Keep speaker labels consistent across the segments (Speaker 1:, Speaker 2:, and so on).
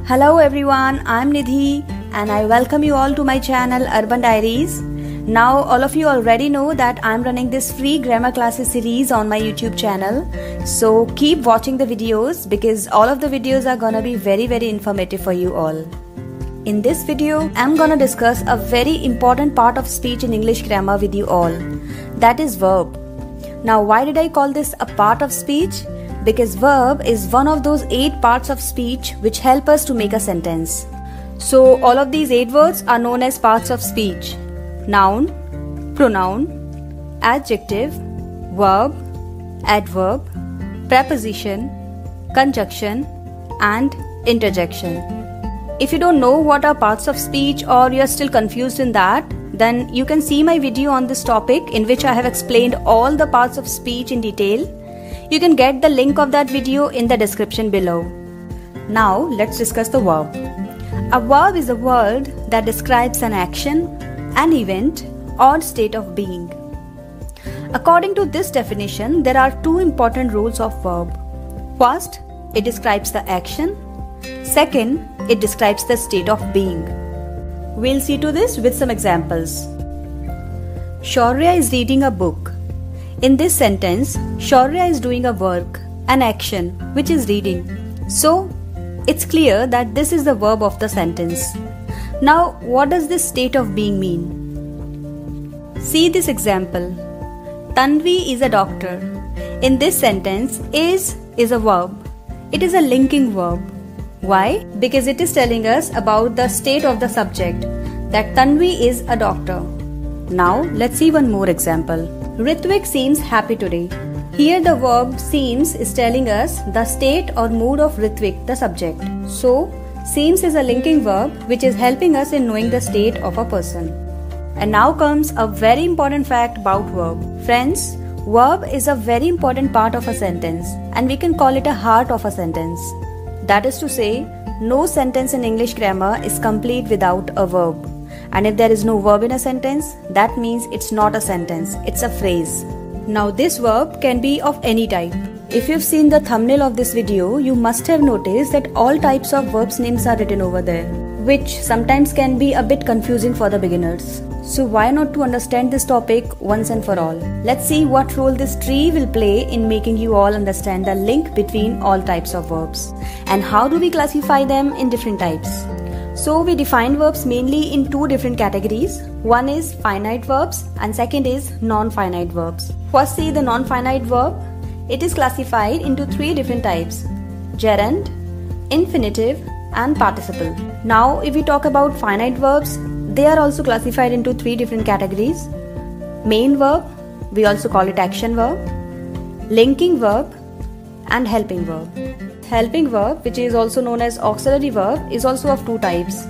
Speaker 1: Hello everyone, I'm Nidhi and I welcome you all to my channel Urban Diaries. Now all of you already know that I'm running this free grammar classes series on my YouTube channel. So keep watching the videos because all of the videos are gonna be very informative for you all. In this video, I'm gonna discuss a very important part of speech in English grammar with you all. That is verb. Now why did I call this a part of speech? Because verb is one of those 8 parts of speech which help us to make a sentence. So all of these 8 words are known as parts of speech. Noun, pronoun, adjective, verb, adverb, preposition, conjunction and interjection. If you don't know what are parts of speech or you are still confused in that, then you can see my video on this topic in which I have explained all the parts of speech in detail. You can get the link of that video in the description below. Now let's discuss the verb. A verb is a word that describes an action, an event or state of being. According to this definition, there are 2 important rules of verb. First, it describes the action. Second, it describes the state of being. We'll see to this with some examples. Shaurya is reading a book. In this sentence, Shaurya is doing a work, an action, which is reading. So, it's clear that this is the verb of the sentence. Now, what does this state of being mean? See this example. Tanvi is a doctor. In this sentence, is a verb. It is a linking verb. Why? Because it is telling us about the state of the subject, that Tanvi is a doctor. Now, let's see one more example. Ritvik seems happy today. Here the verb seems is telling us the state or mood of Ritvik, the subject. So, seems is a linking verb which is helping us in knowing the state of a person. And now comes a very important fact about verb. Friends, verb is a very important part of a sentence and we can call it a heart of a sentence. That is to say, no sentence in English grammar is complete without a verb. And if there is no verb in a sentence, that means it's not a sentence, it's a phrase. Now this verb can be of any type. If you've seen the thumbnail of this video, you must have noticed that all types of verbs names are written over there, which sometimes can be a bit confusing for the beginners. So why not to understand this topic once and for all? Let's see what role this tree will play in making you all understand the link between all types of verbs. And how do we classify them in different types? So we define verbs mainly in 2 different categories. One is finite verbs and second is non-finite verbs. First, see the non-finite verb. It is classified into 3 different types: gerund, infinitive and participle. Now if we talk about finite verbs, they are also classified into 3 different categories: main verb, we also call it action verb, linking verb and helping verb. Helping verb, which is also known as auxiliary verb, is also of 2 types.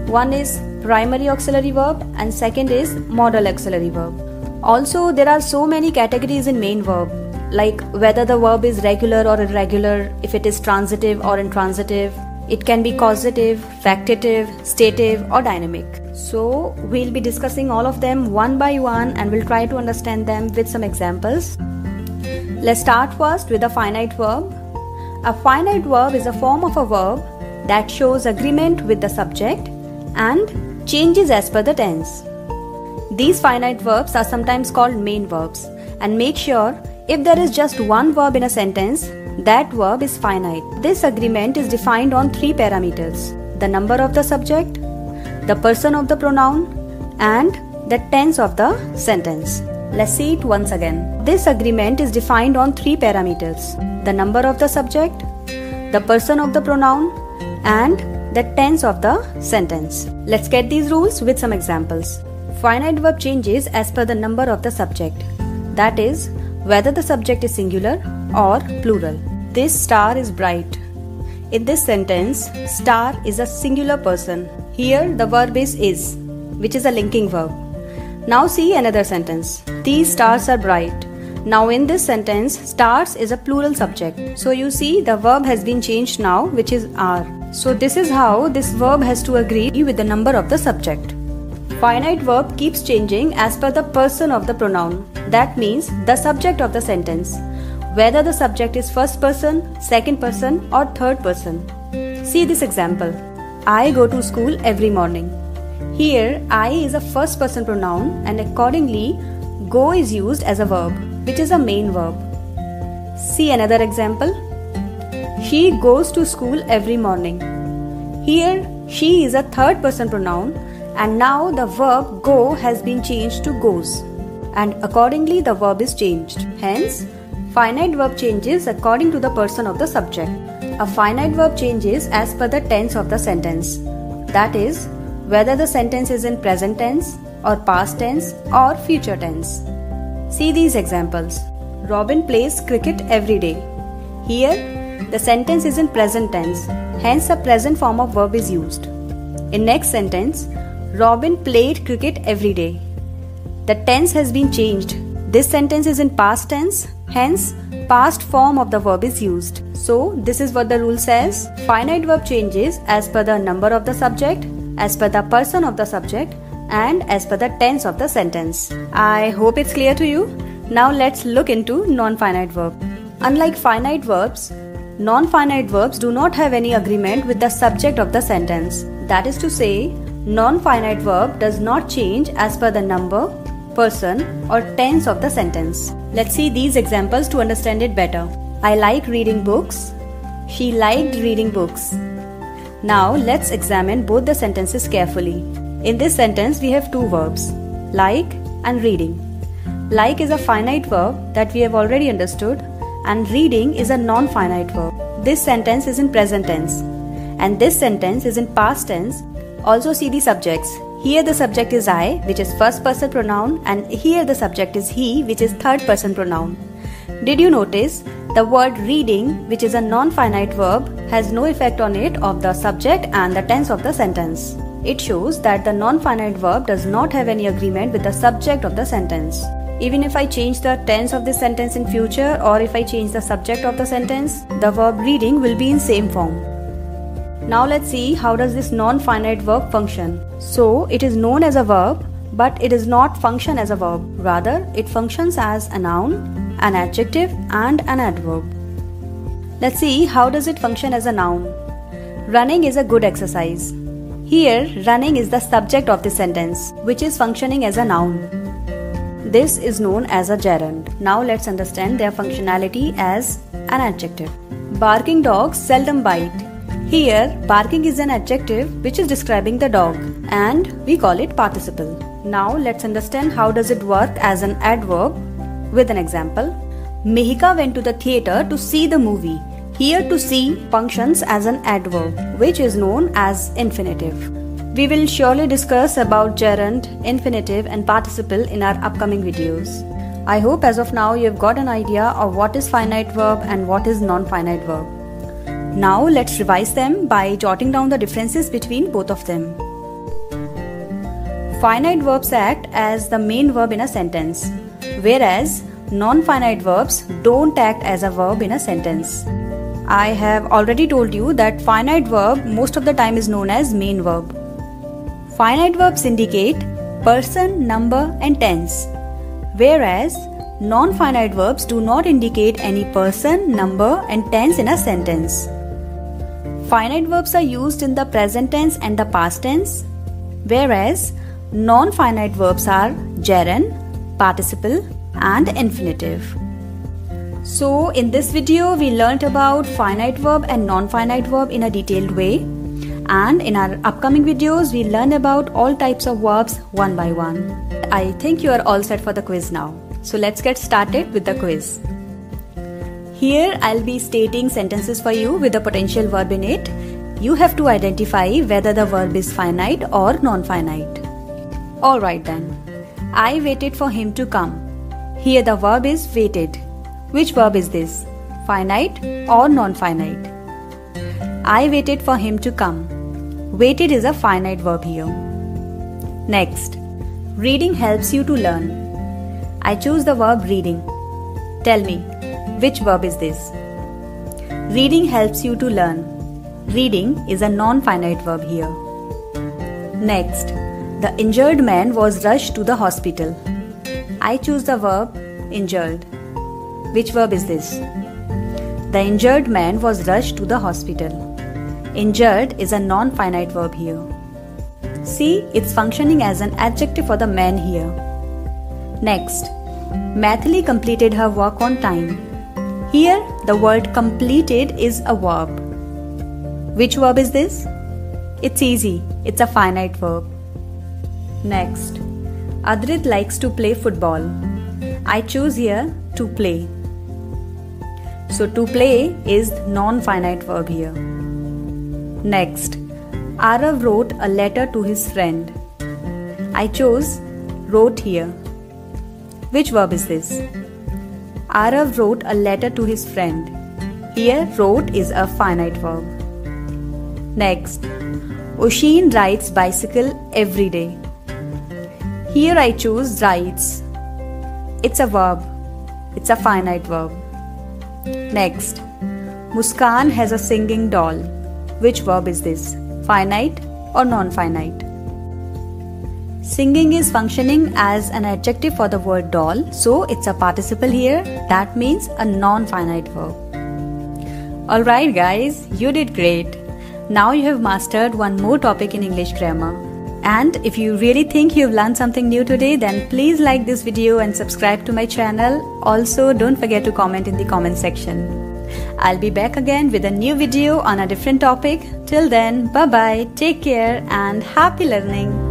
Speaker 1: One is primary auxiliary verb and second is modal auxiliary verb. Also, there are so many categories in main verb, like whether the verb is regular or irregular, if it is transitive or intransitive. It can be causative, factative, stative or dynamic. So, we'll be discussing all of them one by one and we'll try to understand them with some examples. Let's start first with a finite verb. A finite verb is a form of a verb that shows agreement with the subject and changes as per the tense. These finite verbs are sometimes called main verbs, and make sure if there is just one verb in a sentence, that verb is finite. This agreement is defined on 3 parameters: the number of the subject, the person of the pronoun and the tense of the sentence. Let's see it once again. This agreement is defined on 3 parameters: the number of the subject, the person of the pronoun and the tense of the sentence. Let's get these rules with some examples. Finite verb changes as per the number of the subject. That is, whether the subject is singular or plural. This star is bright. In this sentence, star is a singular person. Here the verb is, which is a linking verb. Now see another sentence. These stars are bright. Now in this sentence, stars is a plural subject. So you see the verb has been changed now, which is are. So this is how this verb has to agree with the number of the subject. Finite verb keeps changing as per the person of the pronoun. That means the subject of the sentence. Whether the subject is first person, second person or third person. See this example. I go to school every morning. Here, I is a first person pronoun and accordingly, go is used as a verb, which is a main verb. See another example. She goes to school every morning. Here, she is a third person pronoun and now the verb go has been changed to goes and accordingly the verb is changed. Hence, finite verb changes according to the person of the subject. A finite verb changes as per the tense of the sentence. That is, whether the sentence is in present tense or past tense or future tense. See these examples. Robin plays cricket every day. Here, the sentence is in present tense, hence a present form of verb is used. In next sentence, Robin played cricket every day. The tense has been changed. This sentence is in past tense, hence past form of the verb is used. So this is what the rule says. Finite verb changes as per the number of the subject, as per the person of the subject and as per the tense of the sentence. I hope it's clear to you. Now let's look into non-finite verb. Unlike finite verbs, non-finite verbs do not have any agreement with the subject of the sentence. That is to say, non-finite verb does not change as per the number, person or tense of the sentence. Let's see these examples to understand it better. I like reading books. She liked reading books. Now let's examine both the sentences carefully. In this sentence we have two verbs, like and reading. Like is a finite verb that we have already understood and reading is a non-finite verb. This sentence is in present tense and this sentence is in past tense. Also see the subjects. Here the subject is I, which is first person pronoun, and here the subject is he, which is third person pronoun. Did you notice the word reading, which is a non-finite verb, has no effect on it of the subject and the tense of the sentence. It shows that the non-finite verb does not have any agreement with the subject of the sentence. Even if I change the tense of this sentence in future or if I change the subject of the sentence, the verb reading will be in same form. Now let's see how does this non-finite verb function. So it is known as a verb, but it does not function as a verb. Rather, it functions as a noun, an adjective and an adverb. Let's see how does it function as a noun. Running is a good exercise. Here, running is the subject of the sentence, which is functioning as a noun. This is known as a gerund. Now let's understand their functionality as an adjective. Barking dogs seldom bite. Here, barking is an adjective which is describing the dog and we call it participle. Now let's understand how does it work as an adverb with an example. Mihika went to the theatre to see the movie. Here to see functions as an adverb which is known as infinitive. We will surely discuss about gerund, infinitive and participle in our upcoming videos. I hope as of now you have got an idea of what is finite verb and what is non-finite verb. Now let's revise them by jotting down the differences between both of them. Finite verbs act as the main verb in a sentence, whereas non-finite verbs don't act as a verb in a sentence. I have already told you that finite verb most of the time is known as main verb. Finite verbs indicate person, number and tense, whereas non-finite verbs do not indicate any person, number and tense in a sentence. Finite verbs are used in the present tense and the past tense, whereas non-finite verbs are gerund, participle and infinitive. So in this video we learnt about finite verb and non-finite verb in a detailed way, and in our upcoming videos we'll learn about all types of verbs one by one. I think you are all set for the quiz now. So let's get started with the quiz. Here I'll be stating sentences for you with a potential verb in it. You have to identify whether the verb is finite or non-finite. Alright then. I waited for him to come. Here the verb is waited. Which verb is this? Finite or non-finite? I waited for him to come. Waited is a finite verb here. Next. Reading helps you to learn. I choose the verb reading. Tell me, which verb is this? Reading helps you to learn. Reading is a non-finite verb here. Next, the injured man was rushed to the hospital. I choose the verb injured. Which verb is this? The injured man was rushed to the hospital. Injured is a non-finite verb here. See, it's functioning as an adjective for the man here. Next, Maithili completed her work on time. Here, the word completed is a verb. Which verb is this? It's easy. It's a finite verb. Next, Adrit likes to play football. I choose here to play. So to play is non-finite verb here. Next, Arav wrote a letter to his friend. I chose wrote here. Which verb is this? Arav wrote a letter to his friend. Here wrote is a finite verb. Next, Oshin rides bicycle every day. Here I choose rides. It's a verb. It's a finite verb. Next, Muskan has a singing doll. Which verb is this? Finite or non-finite? Singing is functioning as an adjective for the word doll, so it's a participle here. That means a non-finite verb. Alright guys, you did great. Now you have mastered one more topic in English grammar. And if you really think you've learned something new today, then please like this video and subscribe to my channel. Also, don't forget to comment in the comment section. I'll be back again with a new video on a different topic. Till then, bye bye, take care and happy learning.